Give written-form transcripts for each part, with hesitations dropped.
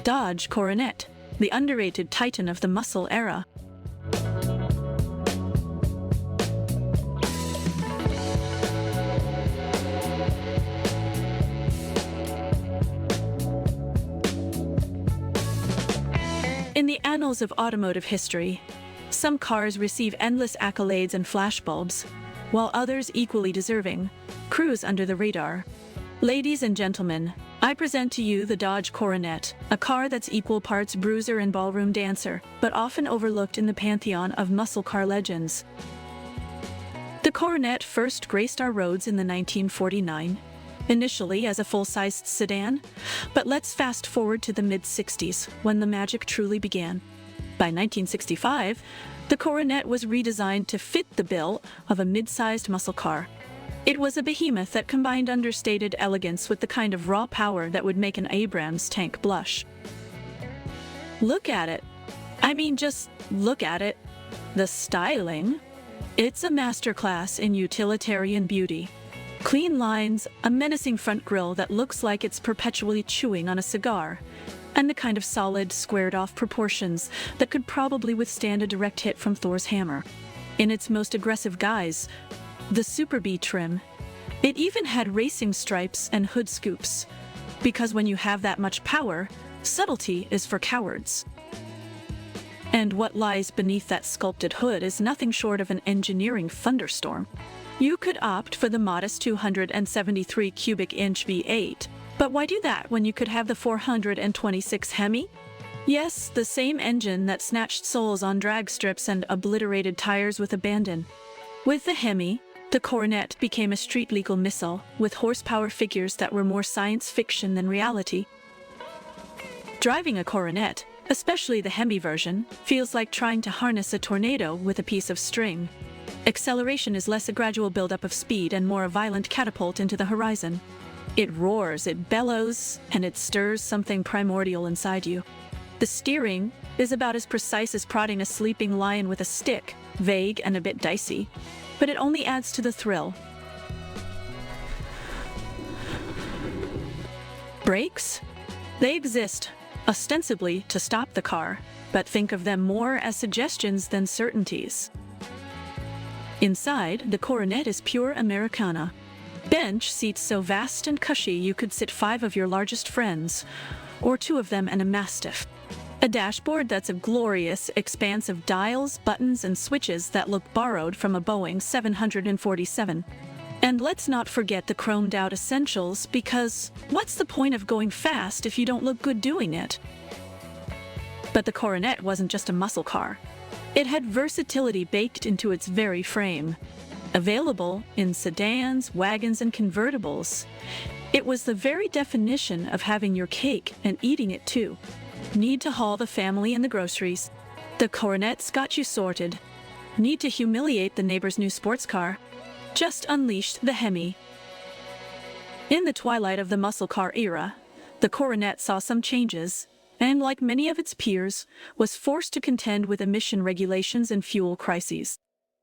Dodge Coronet, the underrated titan of the muscle era. In the annals of automotive history, some cars receive endless accolades and flashbulbs, while others, equally deserving, cruise under the radar. Ladies and gentlemen, I present to you the Dodge Coronet, a car that's equal parts bruiser and ballroom dancer, but often overlooked in the pantheon of muscle car legends. The Coronet first graced our roads in the 1949, initially as a full-sized sedan, but let's fast forward to the mid-60s, when the magic truly began. By 1965, the Coronet was redesigned to fit the bill of a mid-sized muscle car. It was a behemoth that combined understated elegance with the kind of raw power that would make an Abrams tank blush. Look at it. I mean, just look at it. The styling. It's a masterclass in utilitarian beauty. Clean lines, a menacing front grille that looks like it's perpetually chewing on a cigar, and the kind of solid, squared-off proportions that could probably withstand a direct hit from Thor's hammer. In its most aggressive guise, the Super B trim, it even had racing stripes and hoodscoops, because when you have that much power, subtlety is for cowards. And what lies beneath that sculpted hood is nothing short of an engineering thunderstorm. You could opt for the modest 273 cubic inch V8, but why do that when you could have the 426 HEMI? Yes, the same engine that snatched souls on drag strips and obliterated tires with abandon. With the HEMI, the Coronet became a street-legal missile with horsepower figures that were more science fiction than reality. Driving a Coronet, especially the HEMI version, feels like trying to harness a tornado with a piece of string. Acceleration is less a gradual buildup of speed and more a violent catapult into the horizon. It roars, it bellows, and it stirs something primordial inside you. The steering is about as precise as prodding a sleeping lion with a stick, vague and a bit dicey, but it only adds to the thrill. Brakes? They exist, ostensibly to stop the car, but think of them more as suggestions than certainties. Inside, the Coronet is pure Americana. Bench seats so vast and cushy you could sit 5 of your largest friends, or 2 of them and a mastiff. A dashboard that's a glorious expanse of dials, buttons, and switches that look borrowed from a Boeing 747. And let's not forget the chromedout essentials, because what's the point of going fast if you don't look good doing it? But the Coronet wasn't just a muscle car. It had versatility baked into its very frame. Available in sedans, wagons, and convertibles, it was the very definition of having your cake and eating it too. Need to haul the family and the groceries? The Coronet's got you sorted. Need to humiliate the neighbor's new sports car? Just unleash the HEMI. In the twilight of the muscle car era, the Coronet saw some changes, and like many of its peers, was forced to contend with emission regulations and fuel crises.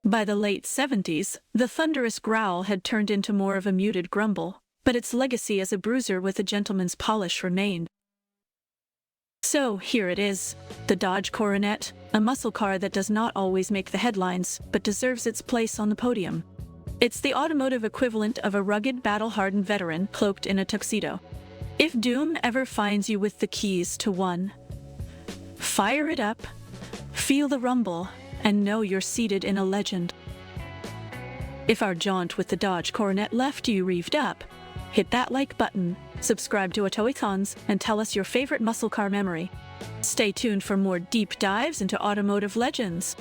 By the late 70s, the thunderous growl had turned into more of a muted grumble, but its legacy as a bruiser with a gentleman's polish remained. So here it is, the Dodge Coronet, a muscle car that does not always make the headlines, but deserves its place on the podium. It's the automotive equivalent of a rugged, battle-hardened veteran cloaked in a tuxedo. If doom ever finds you with the keys to one, fire it up, feel the rumble, and know you're seated in a legend. If our jaunt with the Dodge Coronet left you reeved up, hit that like button, subscribe to Autoithons, and tell us your favorite muscle car memory. Stay tuned for more deep dives into automotive legends.